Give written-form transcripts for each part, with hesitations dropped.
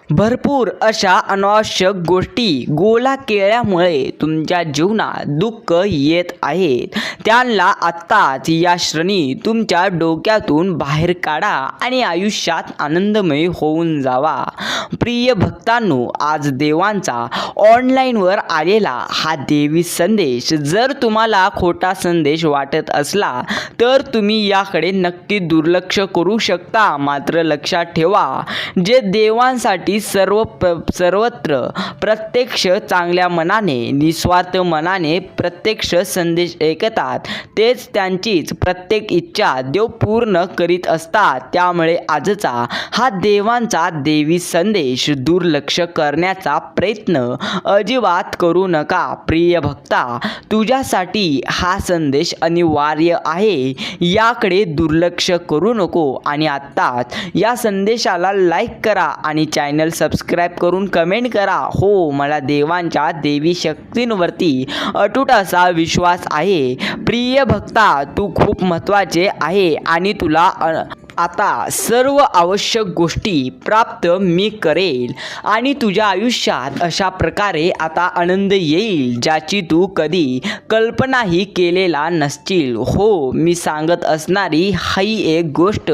भरपूर अशा अनावश्यक गोष्टी गोला केल्यामुळे तुमच्या जीवनात दुःख येत आहेत. त्यांना आत्ताच या क्षणी तुमच्या डोक्यातून बाहेर काढा आणि आयुष्यात आनंदमय होऊन जावा. प्रिय भक्तांनो, आज देवांचा ऑनलाईनवर आलेला हा देवी संदेश जर तुम्हाला खोटा संदेश वाटत असला तर तुम्ही याकडे नक्की दुर्लक्ष करू शकता. मात्र लक्षात ठेवा, जे देवांसाठी सर्वत्र प्रत्यक्ष चांगल्या मनाने निस्वार्थ मनाने प्रत्यक्ष संदेश ऐकतात तेच त्यांचीच प्रत्येक इच्छा देव पूर्ण करीत असतात. त्यामुळे आजचा हा देवांचा देवी संदेश दुर्लक्ष करण्याचा प्रयत्न अजिबात करू नका. प्रिय भक्ता, तुझ्यासाठी हा संदेश अनिवार्य आहे. याकडे दुर्लक्ष करू नको आणि आत्ताच या संदेशाला लाईक करा आणि चॅनल सबस्क्राईब करून कमेंट करा. हो, मला देवांच्या देवी शक्तींवरती अतूट असा विश्वास आहे. प्रिय भक्ता, तू खूप महत्त्वाचे आहे आणि तुला आता सर्व आवश्यक गोष्टी प्राप्त मी करेल आणि तुझ्या आयुष्यात अशा प्रकारे आता आनंद येईल ज्याची तू कधी कल्पनाही केलेला नसशील. हो, मी सांगत असणारी ही एक गोष्ट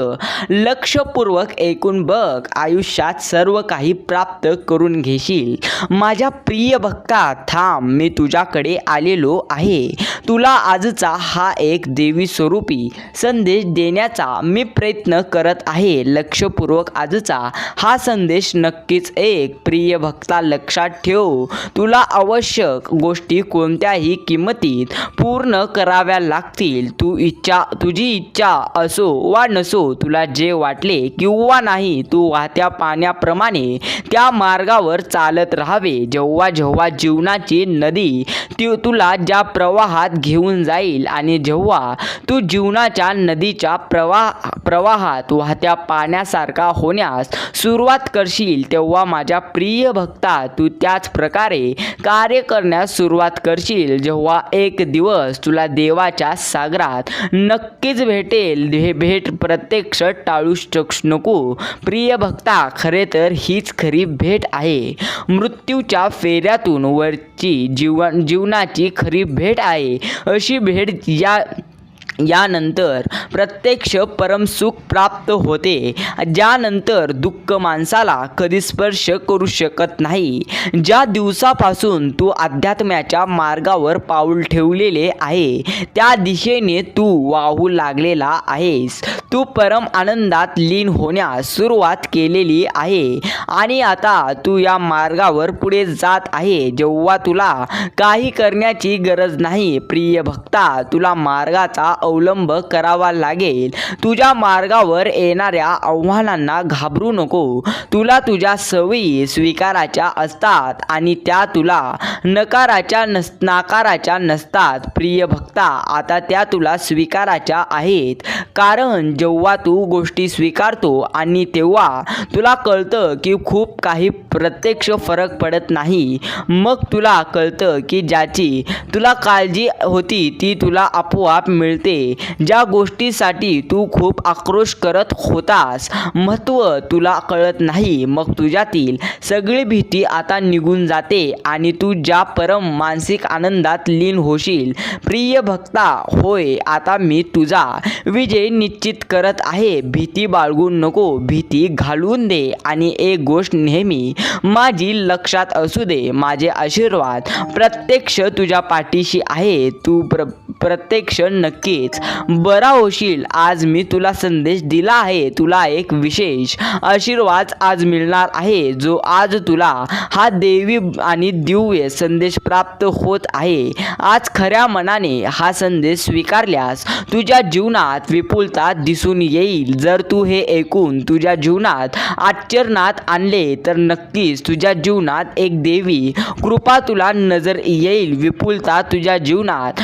लक्षपूर्वक ऐकून बघ. आयुष्यात सर्व काही प्राप्त करून घेशील. माझ्या प्रिय भक्ता, थांब, मी तुझ्याकडे आलेलो आहे. तुला आजचा हा एक देवी स्वरूपी संदेश देण्याचा मी प्रयत्न करत आहे. लक्षपूर्वक आजचा हा संदेश नक्कीच ऐक. प्रिय भक्ता, लक्षात ठेव, तुला आवश्यक गोष्टी कोणत्याही किंमतीत पूर्ण कराव्या लागतील. तुझी इच्छा असो वा नसो, तुला जे वाटले किंवा नाही, तू वाहत्या पाण्याप्रमाणे त्या मार्गावर चालत राहावे. जेव्हा जेव्हा जीवनाची नदी तुला ज्या प्रवाहात घेऊन जाईल आणि जेव्हा तू जीवनाच्या नदीच्या प्रवाहात वाहत्या पाण्यासारखा होण्यास सुरुवात करशील तेव्हा माझ्या प्रिय भक्ता, तू त्याच प्रकारे कार्य करण्यास सुरुवात करशील. जेव्हा एक दिवस तुला देवाच्या सागरात नक्कीच भेटेल. हे भेट प्रत्यक्ष टाळूच नको. प्रिय भक्ता, खरे तर हीच खरी भेट आहे. मृत्यूच्या फेऱ्यातून वरची जीवनाची खरी भेट आहे. अशी भेट यानंतर प्रत्यक्ष परमसुख प्राप्त होते, ज्यानंतर दुःख माणसाला कधी स्पर्श करू शकत नाही. ज्या दिवसापासून तू अध्यात्माच्या मार्गावर पाऊल ठेवलेले आहे त्या दिशेने तू वाहू लागलेला आहेस. तू परम आनंदात लीन होण्यास सुरुवात केलेली आहे आणि आता तू या मार्गावर पुढे जात आहे जेव्हा तुला काही करण्याची गरज नाही. प्रिय भक्ता, तुला मार्गाचा अवलंब करावा लागेल. तुझ्या मार्गावर येणाऱ्या आव्हानांना घाबरू नको. तुला तुझ्या सवयी स्वीकाराच्या असतात आणि त्या तुला नाकाराच्या नसतात. प्रिय भक्ता, आता त्या तुला स्वीकाराच्या आहेत. कारण जेव्हा तू गोष्टी स्वीकारतो आणि तेव्हा तुला कळतं की खूप काही प्रत्यक्ष फरक पडत नाही. मग तुला कळतं की ज्याची तुला काळजी होती ती तुला आपोआप मिळते. ज्या गोष्टीसाठी तू खूप आक्रोश करत होतास महत्त्व तुला कळत नाही. मग तुझ्यातील सगळी भीती आता निघून जाते आणि तू ज्या परम मानसिक आनंदात लीन होशील. प्रिय भक्ता, होय, आता मी तुझा विजय निश्चित करत आहे. भीती बाळगू नको, भीती घालवून दे आणि एक गोष्ट नेहमी माझी लक्षात असू दे, माझे आशीर्वाद प्रत्यक्ष तुझ्या पाठीशी आहे. तू प्रत्यक्ष नक्कीच बरा होशील. आज मी तुला संदेश दिला आहे. तुला एक विशेष आशीर्वाद आज मिळणार आहे जो आज तुला हा देवी आणि दिव्य संदेश प्राप्त होत आहे. आज खऱ्या मनाने हा संदेश स्वीकारल्यास तुझ्या जीवनात विपुलता दिसून येईल. जर तू हे ऐकून तुझ्या जीवनात आचरणात आणले तर नक्कीच तुझ्या जीवनात एक देवी कृपा तुला नजर येईल. विपुलता तुझ्या जीवनात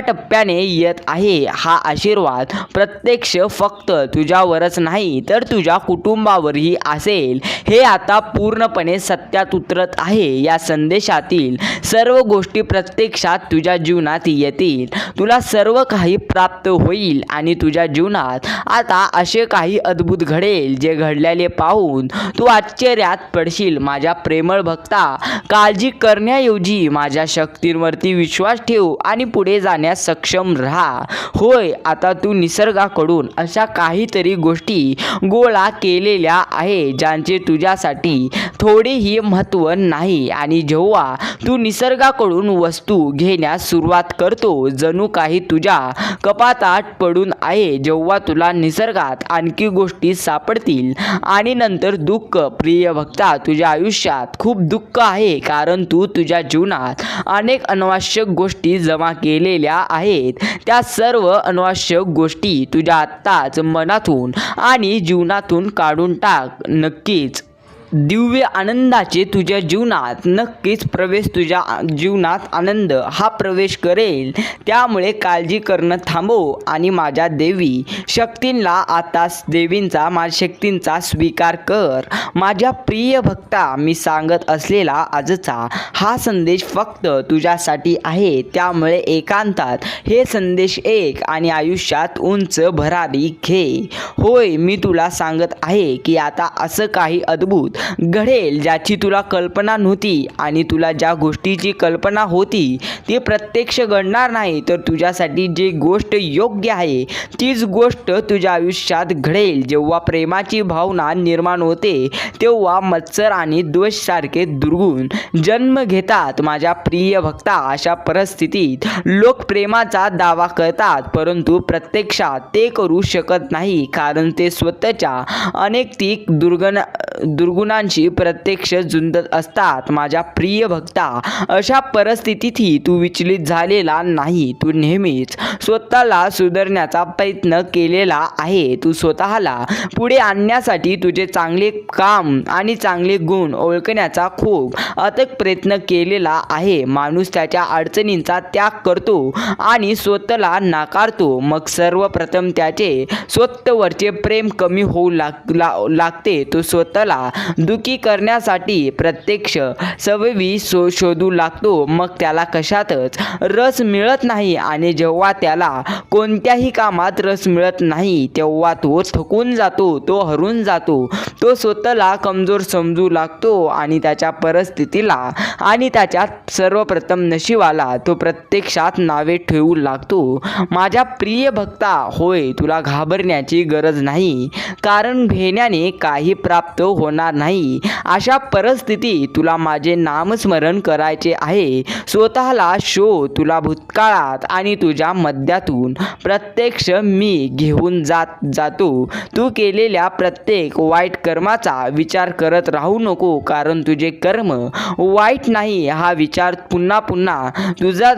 टप्प्याने येत आहे. हा आशीर्वाद प्रत्यक्ष फक्त तुझ्यावरच नाही तर तुझ्या कुटुंबावरही असेल हे आता पूर्णपणे सत्यात उतरत आहे. या संदेशातील सर्व गोष्टी प्रत्यक्षात तुझ्या जीवनात येतील. तुला सर्व काही प्राप्त होईल आणि तुझ्या जीवनात आता असे काही अद्भुत घडेल जे घडलेले पाहून तू आश्चर्यात पडशील. माझ्या प्रेमळ भक्ता, काळजी करण्याऐवजी माझ्या शक्तींवरती विश्वास ठेव आणि पुढे जाण्यास सक्षम राहा. होय, आता तू निसर्गाकडून अशा काहीतरी गोष्टी गोळा केलेल्या आहे ज्यांचे तुझ्यासाठी थोडेही महत्त्व नाही. आणि जेव्हा तू निसर्गाकडून वस्तू घेण्यास सुरुवात करतो जणू काही तुझ्या कपातात पडून आहे. जेव्हा तुला निसर्गात आणखी गोष्टी सापडतील आणि नंतर दुःख. प्रिय भक्ता, तुझ्या आयुष्यात खूप दुःख आहे कारण तू तुझ्या जीवनात अनेक अनावश्यक गोष्टी जमा केलेल्या आहेत. त्या सर्व अनावश्यक गोष्टी तुझ्या आत्ताच मनातून आणि जीवनातून काढून टाक. नक्कीच दिव्य आनंदाचे तुझ्या जीवनात नक्कीच प्रवेश, तुझ्या जीवनात आनंद हा प्रवेश करेल. त्यामुळे काळजी करणं थांबव आणि माझ्या देवी शक्तींना आता माझ्या शक्तींचा स्वीकार कर. माझ्या प्रिय भक्ता, मी सांगत असलेला आजचा हा संदेश फक्त तुझ्यासाठी आहे. त्यामुळे एकांतात हे संदेश ऐक आणि आयुष्यात उंच भरारी घे. होय, मी तुला सांगत आहे की आता असं काही अद्भुत घडेल ज्याची तुला कल्पना नव्हती आणि तुला ज्या गोष्टीची कल्पना होती ती प्रत्यक्ष घडणार नाही तर तुझ्यासाठी जी गोष्ट योग्य आहे तीच गोष्ट तुझ्या आयुष्यात घडेल. जेव्हा प्रेमाची भावना निर्माण होते तेव्हा मत्सर आणि द्वेष सारखे दुर्गुण जन्म घेतात. माझ्या प्रिय भक्ता, अशा परिस्थितीत लोक प्रेमाचा दावा करतात परंतु प्रत्यक्षात ते करू शकत नाही कारण ते स्वतःच्या अनैतिक दुर्गुणांशी प्रत्यक्ष झुंजत असतात. माझ्या प्रिय भक्ता, अशा परिस्थितीतही तू विचलित झालेला नाही. तू नेहमीच स्वतःला सुधारण्याचा प्रयत्न केलेला आहे. तू स्वतःला पुढे आणण्यासाठी तुझे चांगले काम आणि चांगले गुण ओळखण्याचा खूप अथक प्रयत्न केलेला आहे. माणूस त्याच्या अडचणींचा त्याग करतो आणि स्वतःला नाकारतो मग सर्वप्रथम त्याचे स्वतःवरचे प्रेम कमी होऊ लागते. तो स्वतःला दुःखी करण्यासाठी प्रत्यक्ष सवयी शोधू लागतो. मग त्याला कशातच रस मिळत नाही आणि जेव्हा त्याला कोणत्याही कामात रस मिळत नाही तेव्हा तो थकून जातो, तो हरून जातो, तो स्वतःला कमजोर समजू लागतो आणि त्याच्या परिस्थितीला आणि त्याच्या सर्वप्रथम नशिबाला तो प्रत्यक्षात नावे ठेवू लागतो. माझ्या प्रिय भक्ता, होय, तुला घाबरण्याची गरज नाही कारण घेण्याने काही प्राप्त होणार नाही. अशा परिस्थितीत तुला माझे नामस्मरण करायचे आहे. स्वतःला शोध. तुला भूतकाळात आणि तुझ्या मध्यातून प्रत्यक्ष मी घेऊन जातो. तू केलेल्या प्रत्येक वाईट कर्माचा विचार करत राहू नको कारण तुझे कर्म वाईट नाही हा विचार पुन्हा पुन्हा तुझा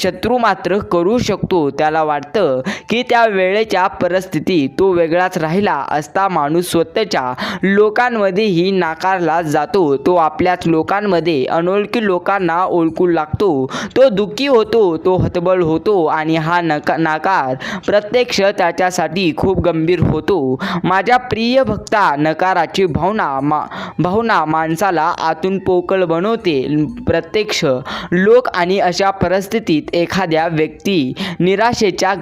शत्रू मात्र करू शकतो. त्याला वाटतं की त्या वेळेच्या परिस्थितीत तो वेगळाच राहिला असता. माणूस स्वतःच्या लोकांमध्येही नाकारला जातो. तो आपल्याच लोकांमध्ये अनोळखी लोकांना ओळखू लागतो. तो दुःखी होतो, तो हतबल होतो आणि हा नाकार प्रत्यक्ष त्याच्यासाठी खूप गंभीर होतो. माझ्या प्रिय भक्ता, नकाराची भावना माणसाला आतून पोकळ बनवते. प्रत्यक्ष लोक आणि अशा परिस्थितीत एखाद्या व्यक्ती निराशेच्या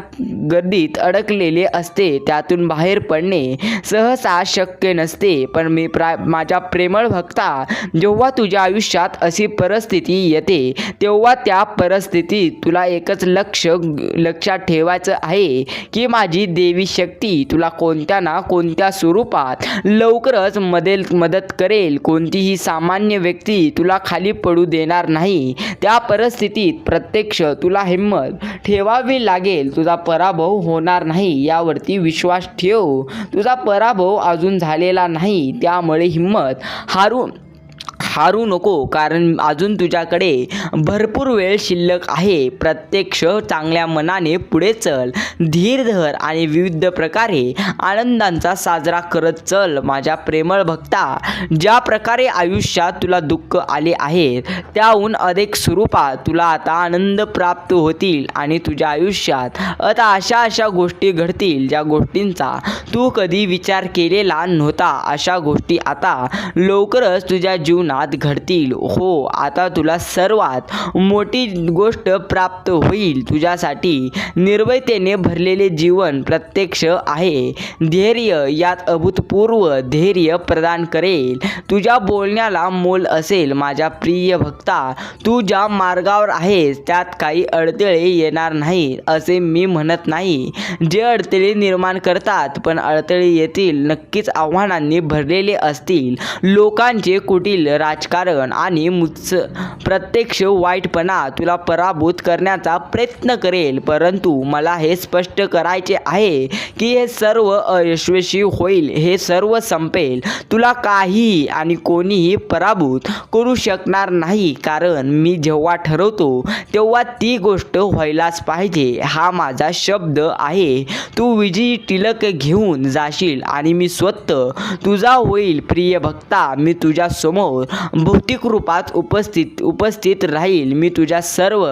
गर्दीत अडकलेले असते. त्यातून बाहेर पडणे सहसा शक्य नसते. पण माझ्या प्रेमळ भक्ता, जेव्हा तुझ्या आयुष्यात अशी परिस्थिती येते तेव्हा त्या परिस्थितीत तुला एकच लक्षात ठेवायचं आहे की माझी देवी शक्ती तुला कोणत्या ना कोणत्या स्वरूपात लवकरच मदत करेल. कोणतीही सामान्य व्यक्ती तुला खाली पडू देणार नाही. त्या परिस्थितीत प्रत्यक्ष तुला हिंमत ठेवावी लागेल. तुझा पराभव होणार नाही यावरती विश्वास ठेव. तुझा पराभव अजून झालेला नाही त्यामुळे हिंमत हारू नको, कारण अजून तुझ्याकडे भरपूर वेळ शिल्लक आहे. प्रत्येक क्षण चांगल्या मनाने पुढे चल, धीर धर आणि विविध प्रकारे आनंदांचा साजरा करत चल. माझ्या प्रेमळ भक्ता, ज्या प्रकारे आयुष्यात तुला दुःख आले आहे त्याहून अधिक स्वरूपात तुला आता आनंद प्राप्त होतील आणि तुझ्या आयुष्यात आता अशा गोष्टी घडतील ज्या गोष्टींचा तू कधी विचार केलेला नव्हता. अशा गोष्टी आता लवकरच तुझ्या जीवनात घडतील. हो, आता तुला सर्वात मोठी गोष्ट प्राप्त होईल. तुझ्यासाठी निर्भयतेने भरलेले जीवन प्रत्यक्ष आहे. धैर्य यात अभूतपूर्व धैर्य प्रदान करेल. तुझ्या बोलण्याला मोल असेल. माझ्या प्रिय भक्ता, तू ज्या मार्गावर आहेस त्यात काही अडथळे येणार नाही असे मी म्हणत नाही. जे अडथळे निर्माण करतात, पण अडथळे येतील नक्कीच आव्हानांनी भरलेले असतील. लोकांचे कुटील राजकारण आणि प्रत्यक्ष वाईटपणा तुला पराभूत करण्याचा प्रयत्न करेल. परंतु मला हे स्पष्ट करायचे आहे की हे सर्व अयशस्वी होईल. हे सर्व संपेल. तुला काही आणि कोणीही पराभूत करू शकणार नाही, कारण मी जेव्हा ठरवतो तेव्हा ती गोष्ट व्हायलाच पाहिजे. हा माझा शब्द आहे. तू विजयी टिलक घेऊन जाशील आणि मी स्वतः तुझा होईल. प्रिय भक्ता, मी तुझ्या समोर भौतिक रूपात उपस्थित राहील. मी तुझ्या सर्व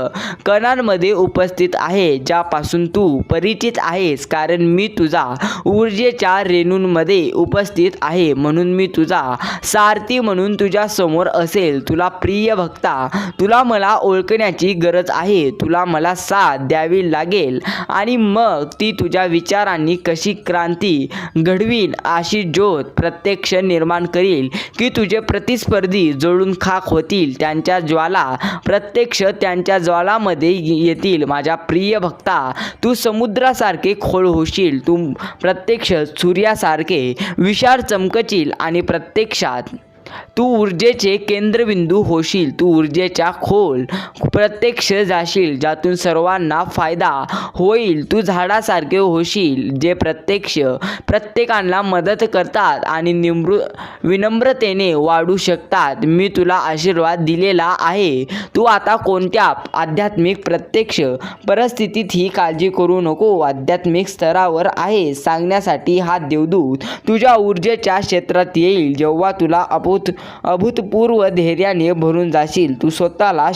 कणांमध्ये उपस्थित आहे, ज्यापासून तू परिचित आहेस, कारण मी तुझा ऊर्जेच्या रेणूंमध्ये उपस्थित आहे. म्हणून मी तुझा सारथी म्हणून तुझ्या समोर असेल. तुला प्रिय भक्ता, तुला मला ओळखण्याची गरज आहे. तुला मला साथ द्यावी लागेल आणि मग ती तुझ्या विचारांनी कशी क्रांती घडवीन अशी ज्योत प्रत्यक्ष निर्माण करील की तुझे प्रतिस्पर्धी जळून खाक होतील. त्यांच्या ज्वाला प्रत्यक्ष त्यांच्या ज्वालामध्ये येतील. माझ्या प्रिय भक्ता, तू समुद्रासारखे खोल होशील. तू प्रत्यक्ष सूर्यासारखे विशाल चमकशील आणि प्रत्यक्षात तू ऊर्जेचे केंद्रबिंदू होशील. तू ऊर्जेच्या खोल प्रत्यक्ष जाशील, ज्यातून सर्वांना फायदा होईल. तू झाडासारखे होशील, जे प्रत्येकाला मदत करतात आणि विनम्रतेने वाढू शकतात. मी तुला आशीर्वाद दिलेला आहे. तू आता कोणत्या आध्यात्मिक प्रत्यक्ष परिस्थितीतही काळजी करू नको. आध्यात्मिक स्तरावर आहे सांगण्यासाठी हा देवदूत तुझ्या ऊर्जेच्या क्षेत्रात येईल. जेव्हा तुला अभूतपूर्व धैर्याने भरून जाशील, तू स्वतःला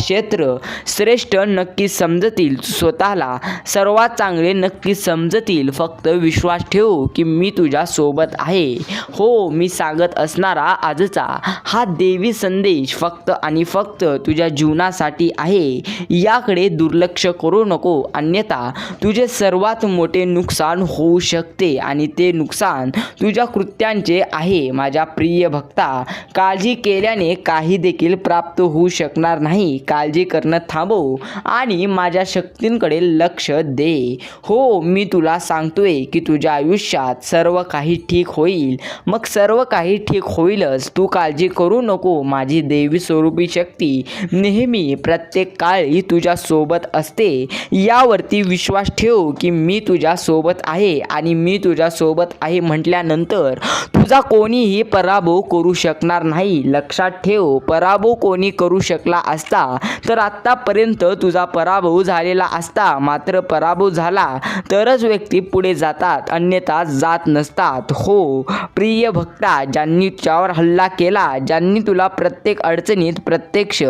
श्रेष्ठ नक्कीच समजतील. तू स्वतःला सर्वात चांगले नक्कीच समजतील. फक्त विश्वास ठेव की मी तुझ्या सोबत आहे. हो, मी सांगत असणारा आजचा हा देवी संदेश फक्त आणि फक्त तुझ्या जीवनासाठी आहे. याकडे दुर्लक्ष करू नको, अन्यथा तुझे सर्वात मोठे नुकसान होऊ शकते आणि ते नुकसान तुझ्या कृत्यांचे आहे. माझ्या प्रिय भक्ता, काळजी केल्याने काही देखील प्राप्त होऊ शकणार नाही. काळजी करणं थांबव आणि माझ्या शक्तींकडे लक्ष दे. हो, मी तुला सांगतोय की तुझ्या आयुष्यात सर्व काही ठीक होईल. मग सर्व काही ठीक होईलच. तू काळजी करू नको. माझी देवी स्वरूपी शक्ती नेहमी प्रत्येक काळी तुझ्या सोबत असते. यावरती विश्वास ठेव की मी तुझ्या सोबत आहे आणि मी तुझ्या सोबत आहे म्हटल्यानंतर तुझा कोणीही पराभव करू शकणार नाही. लक्षात ठेव, पराभव कोणी करू शकला असता तर आत्तापर्यंत तुझा पराभव झालेला असता. मात्र पराभव झाला तरच व्यक्ती पुढे जातात, अन्यथा जात नसतात. हो प्रिय भक्ता, ज्यांनी तुझ्यावर हल्ला केला, ज्यांनी तुला प्रत्येक अडचणीत प्रत्यक्ष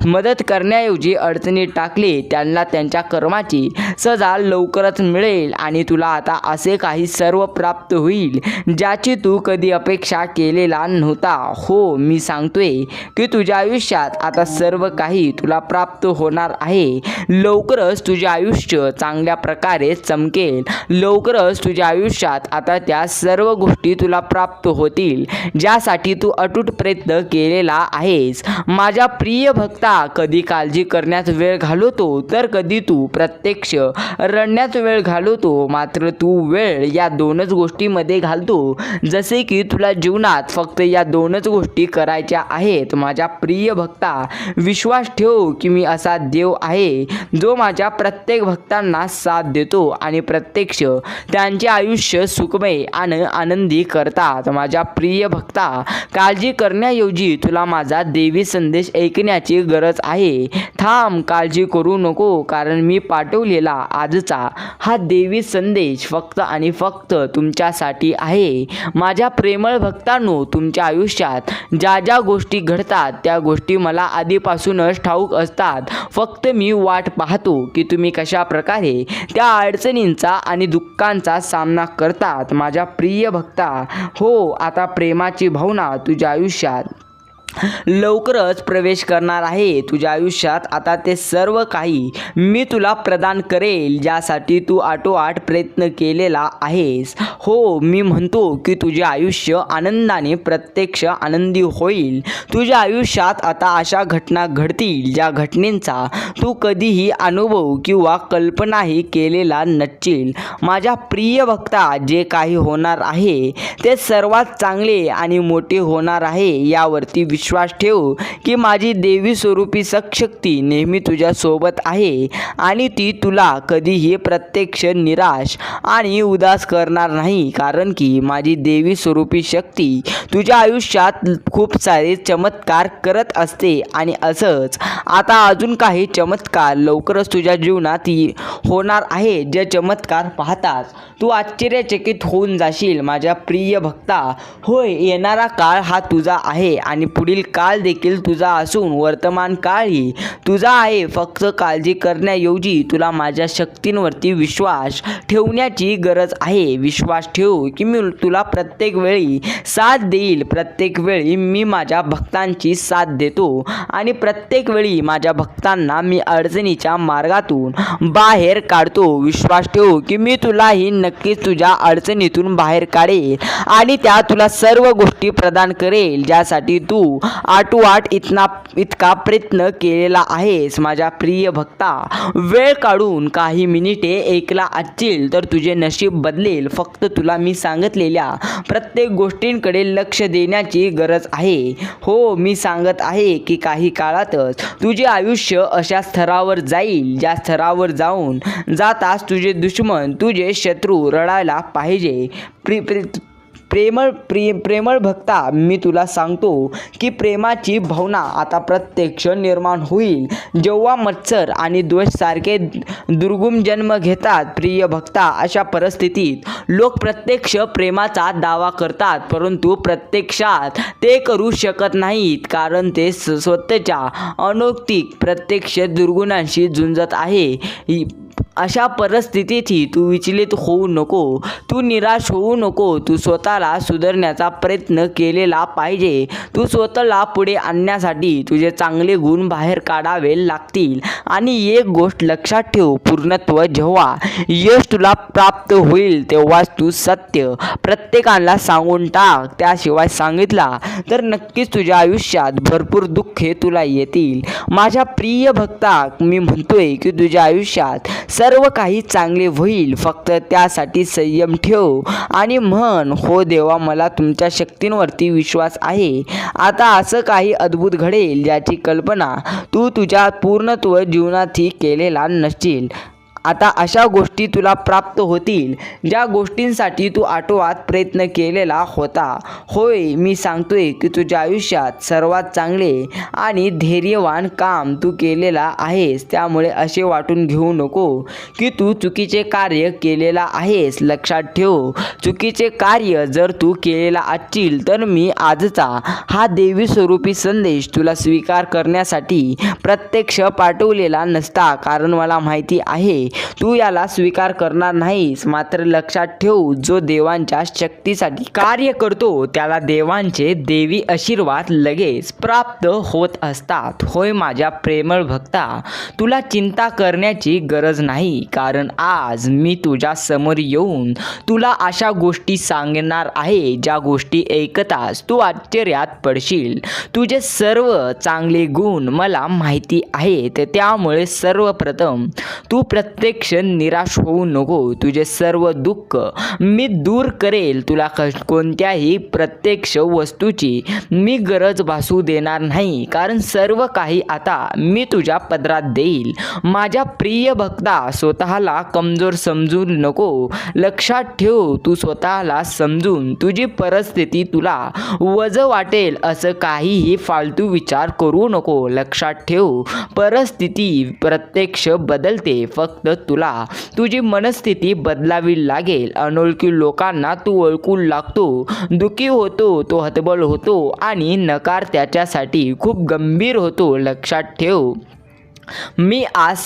मदत करण्याऐवजी अडचणीत टाकले, त्यांना त्यांच्या कर्माची सजा लवकरच मिळेल आणि तुला आता असे काही सर्व प्राप्त होईल ज्याची तू कधी अपेक्षा केलेला नव्हता. हो, मी सांगतोय की तुझ्या आयुष्यात आता सर्व काही तुला प्राप्त होणार आहे. लवकरच तुझे आयुष्य चांगल्या प्रकारे चमकेल. लवकरच तुझ्या आयुष्यात आता त्या सर्व गोष्टी तुला प्राप्त होतील ज्यासाठी तू अटूट प्रयत्न केलेला आहेस. माझ्या प्रिय भक्ता, कधी काळजी करण्यात वेळ घालवतो तर कधी तू प्रत्यक्ष रडण्यात वेळ घालवतो. मात्र तू वेळ या दोनच गोष्टींमध्ये घालतो, जसे की तुला जीवनात फक्त या दोनच गोष्टी गोष्टी करायच्या आहेत. माझ्या प्रिय भक्ता, विश्वास ठेव की मी असा देव आहे जो माझ्या प्रत्येक भक्तांना साथ देतो आणि प्रत्यक्ष त्यांचे आयुष्य सुखमय आणि आनंदी करतात. माझ्या प्रिय भक्ता, काळजी करण्याऐवजी तुला माझा देवी संदेश ऐकण्याची गरज आहे. थांब, काळजी करू नको, कारण मी पाठवलेला आजचा हा देवी संदेश फक्त आणि फक्त तुमच्यासाठी आहे. माझ्या प्रेमळ भक्तांनो, तुमच्या आयुष्यात ज्या ज्या गोष्टी घडतात त्या गोष्टी मला आधीपासूनच ठाऊक असतात. फक्त मी वाट पाहतो की तुम्ही कशा प्रकारे त्या अडचणींचा आणि दुःखांचा सामना करतात. माझ्या प्रिय भक्ता हो, आता प्रेमाची भावना तुझ्या आयुष्यात लवकरच प्रवेश करणार आहे. तुझ्या आयुष्यात आता ते सर्व काही मी तुला प्रदान करेल ज्यासाठी तू आटोआट प्रयत्न केलेला आहेस. हो, मी म्हणतो की तुझे आयुष्य आनंदाने प्रत्यक्ष आनंदी होईल. तुझ्या आयुष्यात आता अशा घटना घडतील ज्या घटनेचा तू कधीही अनुभव किंवा कल्पनाही केलेला नसशील. माझ्या प्रिय भक्ता, जे काही होणार आहे ते सर्वात चांगले आणि मोठे होणार आहे. यावरती विश्वास ठेव की माझी देवी स्वरूपी शक्ती नेहमी तुझ्या सोबत आहे आणि ती तुला कधीही प्रत्यक्ष निराश आणि उदास करणार नाही. कारण की माझी देवी स्वरूपी शक्ती तुझ्या आयुष्यात खूप सारे चमत्कार करत असते आणि असंच आता अजून काही चमत्कार लवकरच तुझ्या जीवनात होणार आहे. जे चमत्कार पाहताच तू आश्चर्यचकित होऊन जाशील. माझ्या प्रिय भक्ता, होय, येणारा काळ हा तुझा आहे आणि पुढील काळ देखील तुझा असून वर्तमान काळही तुझा आहे. फक्त काळजी करण्याऐवजी तुला माझ्या शक्तींवरती विश्वास ठेवण्याची गरज आहे. विश्वास ठेव की मी तुला प्रत्येक वेळी साथ देईल. प्रत्येक वेळी मी माझ्या भक्तांची साथ देतो आणि प्रत्येक वेळी माझ्या भक्तांना मी अडचणीच्या मार्गातून बाहेर काढतो. विश्वास ठेव की मी तुलाही नक्कीच तुझ्या अडचणीतून बाहेर काढेल आणि त्या तुला सर्व गोष्टी प्रदान करेल ज्यासाठी तू आटोआट इतका प्रयत्न केलेला आहेस. माझ्या प्रिय भक्ता, वेळ काढून काही मिनिटे ऐकला असशील तर तुझे नशीब बदलेल. फक्त तुला मी सांगितलेल्या प्रत्येक गोष्टींकडे लक्ष देण्याची गरज आहे. हो, मी सांगत आहे की काही काळातच तुझे आयुष्य अशा स्तरावर जाईल ज्या स्तरावर जाताच तुझे दुश्मन, तुझे शत्रू रडायला पाहिजे. प्रेमळ भक्ता, मी तुला सांगतो की प्रेमाची भावना आता प्रत्यक्ष निर्माण होईल जेव्हा मत्सर आणि द्वेष सारखे दुर्गुण जन्म घेतात. प्रिय भक्ता, अशा परिस्थितीत लोक प्रत्यक्ष प्रेमाचा दावा करतात परंतु प्रत्यक्षात ते करू शकत नाहीत कारण ते स्वतःच्या अनौक्तिक प्रत्यक्ष दुर्गुणांशी झुंजत आहे. अशा परिस्थितीतही तू विचलित होऊ नको, तू निराश होऊ नको. तू स्वतःला सुधारण्याचा प्रयत्न केलेला पाहिजे. तू स्वतःला पुढे आणण्यासाठी तुझे चांगले गुण बाहेर काढावे लागतील. आणि एक गोष्ट लक्षात ठेव, पूर्णत्व जेव्हा यश तुला प्राप्त होईल तेव्हाच तू सत्य प्रत्येकाला सांगून टाक. त्याशिवाय सांगितला तर नक्कीच तुझ्या आयुष्यात भरपूर दुःखे तुला येतील. माझ्या प्रिय भक्ता, मी म्हणतोय की तुझ्या आयुष्यात सर्व काही चांगले होईल. फक्त त्यासाठी संयम ठेव आणि म्हण, हो देवा, मला तुमच्या शक्तींवरती विश्वास आहे. आता असं काही अद्भुत घडेल ज्याची कल्पना तू तुझ्या पूर्णत्व जीवनातही केलेला नसशील. आता अशा गोष्टी तुला प्राप्त होतील ज्या गोष्टींसाठी तू आटोआट प्रयत्न केलेला होता. होय, मी सांगतोय की तुझ्या आयुष्यात सर्वात चांगले आणि धैर्यवान काम तू केलेला आहेस. त्यामुळे असे वाटून घेऊ नको की तू चुकीचे कार्य केलेला आहेस. लक्षात ठेव, चुकीचे कार्य जर तू केलेला असशील तर मी आजचा हा देवी स्वरूपी संदेश तुला स्वीकार करण्यासाठी प्रत्यक्ष पाठवलेला नसता. कारण मला माहिती आहे तू याला स्वीकार करणार नाहीस. मात्र लक्षात ठेव, जो देवांच्या शक्तीसाठी कार्य करतो त्याला देवांचे देवी आशीर्वाद लगेच प्राप्त होत असतात. होय माझ्या प्रेमळ भक्ता, तुला चिंता करण्याची गरज नाही कारण आज मी तुझ्या समोर येऊन तुला अशा गोष्टी सांगणार आहे ज्या गोष्टी ऐकताच तू आश्चर्यात पडशील. तुझे सर्व चांगले गुण मला माहिती आहेत. त्यामुळे सर्वप्रथम तू प्रत्येक प्रत्यक्ष निराश होऊ नको. तुझे सर्व दुःख मी दूर करेल. तुला कोणत्याही प्रत्यक्ष वस्तूची मी गरज भासू देणार नाही, कारण सर्व काही आता मी तुझ्या पदरात देईल. माझ्या प्रिय भक्ता, स्वतःला कमजोर समजू नको. लक्षात ठेव, तू स्वतःला समजून तुझी परिस्थिती तुला वजन वाटेल असं काहीही फालतू विचार करू नको. लक्षात ठेव, परिस्थिती प्रत्यक्ष बदलते, फक्त तुला तुझी मनस्थिती बदलावी लागेल. अनोळखी लोकांना तू ओळखू लागतो, दुःखी होतो, तो हतबल होतो आणि नकार त्याच्यासाठी खूप गंभीर होतो. लक्षात ठेव, मी आज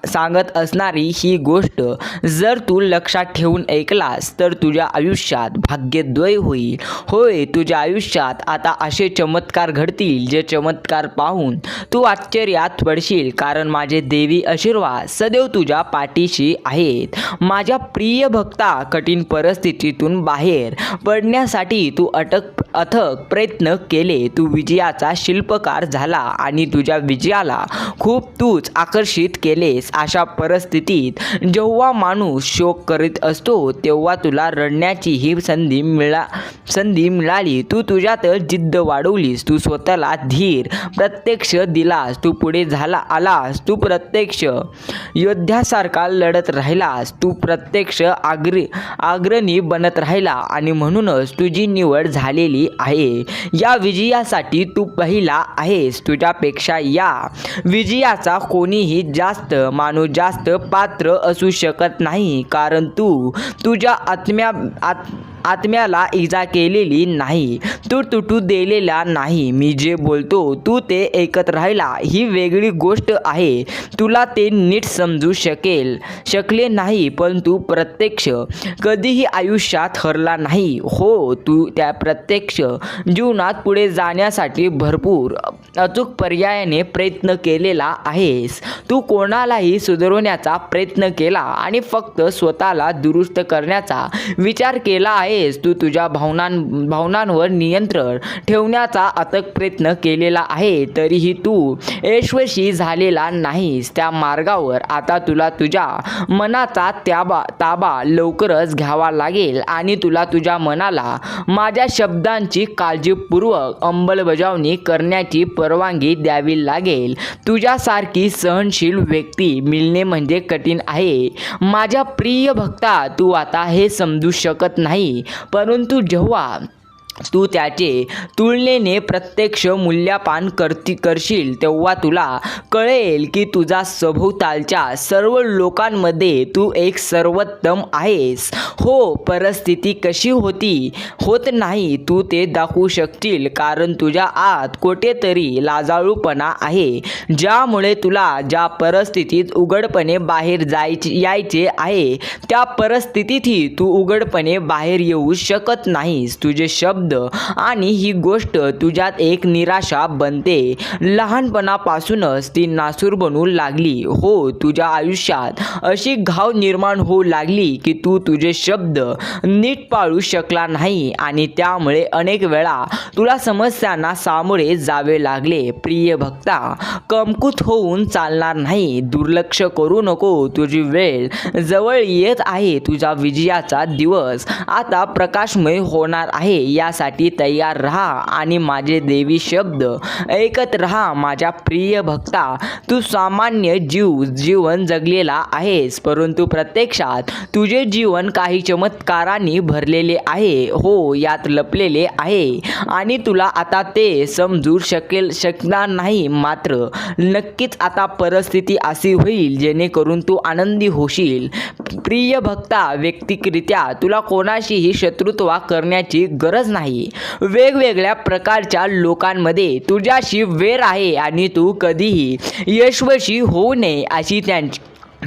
सांगत असणारी ही गोष्ट जर तू लक्षात ठेवून ऐकलास तर तुझ्या आयुष्यात भाग्योदय होईल. होय, तुझ्या आयुष्यात आता असे चमत्कार घडतील जे चमत्कार पाहून तू आश्चर्यात पडशील, कारण माझे देवी आशीर्वाद सदैव तुझ्या पाठीशी आहेत. माझ्या प्रिय भक्ता, कठीण परिस्थितीतून बाहेर पडण्यासाठी तू अथक प्रयत्न केले. तू विजयाचा शिल्पकार झाला आणि तुझ्या विजयाला खूप तूच आकर्षित केलेस. अशा परिस्थितीत जेव्हा माणूस शोक करीत असतो तेव्हा तुला रडण्याची ही संधी मिळाली. तू तुझ्यात जिद्द वाढवलीस, तू स्वतःला धीर प्रत्यक्ष दिलास, तू पुढे आलास, तू प्रत्यक्ष योद्ध्यासारखा लढत राहिलास, तू प्रत्यक्ष अग्रणी बनत राहिला आणि म्हणूनच तुझी निवड झालेली आहे. या विजयासाठी तू पहिला आहेस. तुझ्यापेक्षा या विजयाचा कोणीही माणूस जास्त पात्र असू शकत नाही, कारण तू तुझ्या आत्म्याला इजा केलेली नाही, तू तुटू दिलेला नाही. मी जे बोलतो तू ते ऐकत राहिला ही वेगळी गोष्ट आहे. तुला ते नीट समजू शकले नाही, पण तू प्रत्यक्ष कधीही आयुष्यात हरला नाही. हो, तू त्या प्रत्यक्ष जीवनात पुढे जाण्यासाठी भरपूर अचूक पर्यायाने प्रयत्न केलेला आहेस. तू कोणालाही सुधारवण्याचा प्रयत्न केला आणि फक्त स्वतःला दुरुस्त करण्याचा विचार केला आहेस. तू तुझ्या भावनांवर नियंत्रण ठेवण्याचा अथक प्रयत्न केलेला आहे, तरीही तू यशस्वी झालेला नाहीस. त्या मार्गावर आता तुला तुझ्या मनाचा ताबा लवकरच घ्यावा लागेल आणि तुला तुझ्या मनाला माझ्या शब्दांची काळजीपूर्वक अंमलबजावणी करण्याची परवानगी द्यावी लागेल. तुझ्यासारखी सहनशील व्यक्ती मिळणे म्हणजे कठीण आहे. माझ्या प्रिय भक्ता, तू आता हे समजू शकत नाही, परंतु जेव्हा तू त्याचे तुलनेने प्रत्यक्ष मूल्यपान करशील तेव्हा तुला कळेल की तुझा सभोवतालच्या सर्व लोकांमध्ये तू एक सर्वोत्तम आहेस. हो, परिस्थिती कशी होत नाही तू ते दाखवू शकशील, कारण तुझ्या आत कुठेतरी लाजाळूपणा आहे, ज्यामुळे तुला ज्या परिस्थितीत उघडपणे बाहेर यायचे आहे त्या परिस्थितीतही तू उघडपणे बाहेर येऊ शकत नाहीस. तुझे शब्द आणि ही गोष्ट तुझ्यात एक निराशा बनते. लहानपणापासूनच ती नासूर बनू लागली. हो, तुझ्या आयुष्यात अशी घाव निर्माण होऊ लागली की तू तुझे शब्द नीट पाळू शकला नाही आणि त्यामुळे अनेक वेळा तुला समस्यांना सामोरे जावे लागले. प्रिय भक्ता, कमकुत होऊन चालणार नाही. दुर्लक्ष करू नको. तुझी वेळ जवळ येत आहे. तुझा विजयाचा दिवस आता प्रकाशमय होणार आहे. यासाठी तयार राहा आणि माझे देवी शब्द ऐकत राहा. माझ्या प्रिय भक्ता, तू सामान्य जीवन जगलेला आहेस, परंतु प्रत्यक्षात तुझे जीवन काही चमत्कारांनी भरलेले आहे. हो, यात लपलेले आहे आणि तुला आता ते समजू शकणार नाही. मात्र नक्कीच आता परिस्थिती अशी होईल जेणेकरून तू आनंदी होशील. प्रिय भक्ता, वैयक्तिकरित्या तुला कोणाशीही शत्रुत्व करण्याची गरज नाही. वेगवेगळ्या प्रकारच्या लोकांमध्ये तुझ्याशी वैर आहे आणि तू कधीही यशस्वी होऊ नये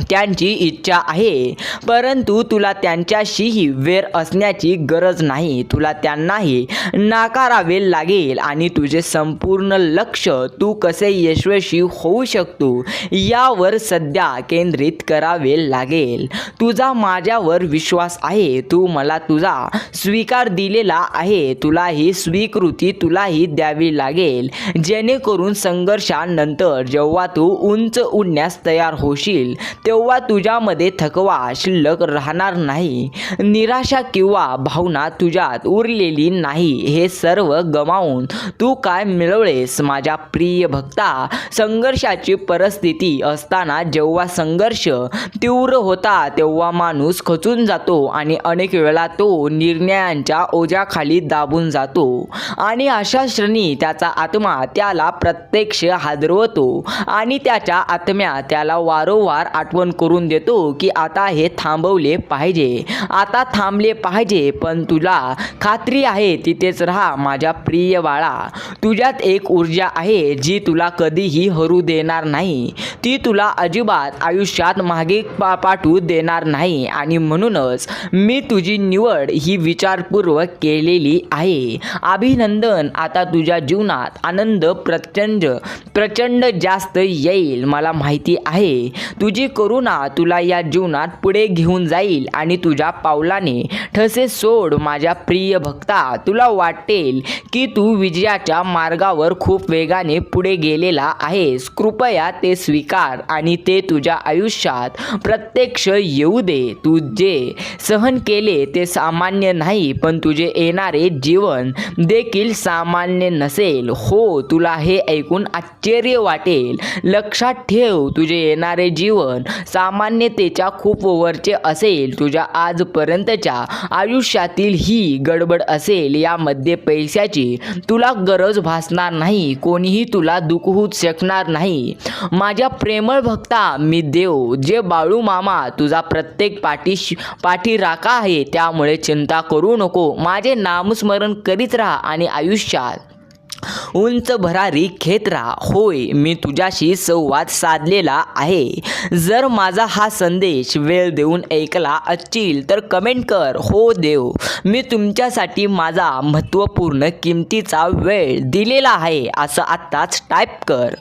त्यांची इच्छा आहे, परंतु तुला त्यांच्याशीही वैर असण्याची गरज नाही. तुला त्यांनाही नाकारावे लागेल आणि तुझे संपूर्ण लक्ष तू कसे यशस्वी होऊ शकतो यावर सध्या केंद्रित करावे लागेल. तुझा माझ्यावर विश्वास आहे. तू मला तुझा स्वीकार दिलेला आहे. तुला ही स्वीकृती तुलाही द्यावी लागेल, जेणेकरून संघर्षानंतर जेव्हा तू उंच उडण्यास तयार होशील तेव्हा तुझ्यामध्ये थकवा शिल्लक राहणार नाही. निराशा किंवा भावना तुझ्यात उरलेली नाही. हे सर्व गमावून तू काय मिळवलेस माझ्या प्रिय भक्ता? संघर्षाची परिस्थिती असताना जेव्हा संघर्ष तीव्र होता तेव्हा माणूस खचून जातो आणि अनेक वेळा तो निर्णयांच्या ओझ्याखाली दाबून जातो आणि अशा क्षणी त्याचा आत्मा त्याला प्रत्यक्ष हादरवतो आणि त्याच्या आत्म्या त्याला वारंवार आठवण करून देतो की आता हे थांबवले पाहिजे, आता थांबले पाहिजे. पण तुला खात्री आहे तिथेच राहा माझ्या प्रिय बाळा. तुझ्यात एक ऊर्जा आहे जी तुला कधीही हरू देणार नाही. ती तुला अजिबात आयुष्यात मागे पाठवू देणार नाही आणि म्हणूनच मी तुझी निवड ही विचारपूर्वक केलेली आहे. अभिनंदन. आता तुझ्या जीवनात आनंद प्रचंड जास्त येईल. मला माहिती आहे तुझी करुणा तुला या जीवनात पुढे घेऊन जाईल आणि तुझ्या पावलाने ठसे सोड माझ्या प्रिय भक्ता. तुला वाटेल की तू विजयाच्या मार्गावर खूप वेगाने पुढे गेलेला आहेस. कृपया ते स्वीकार आणि ते तुझ्या आयुष्यात प्रत्यक्ष येऊ दे. तू जे सहन केले ते सामान्य नाही, पण तुझे येणारे जीवन देखील सामान्य नसेल. हो, तुला हे ऐकून आश्चर्य वाटेल. लक्षात ठेव, तुझे येणारे जीवन सामान्यतेच्या खूप वरचे असेल. तुझ्या आजपर्यंतच्या आयुष्यातील ही गडबड असेल. यामध्ये पैशाची तुला गरज भासणार नाही. कोणीही तुला दुखवू शकणार नाही. माझ्या प्रेमळ भक्ता, मी देव जे बाळू मामा तुझा प्रत्येक पाठीराखा आहे. त्यामुळे चिंता करू नको. माझे नामस्मरण करीत राहा आणि आयुष्यात उंच भरारी घेत राहा. होय, मी तुझ्याशी संवाद साधलेला आहे. जर माझा हा संदेश वेळ देऊन ऐकला असशील तर कमेंट कर. हो देव, मी तुमच्यासाठी माझा महत्त्वपूर्ण किमतीचा वेळ दिलेला आहे असं आत्ताच टाईप कर.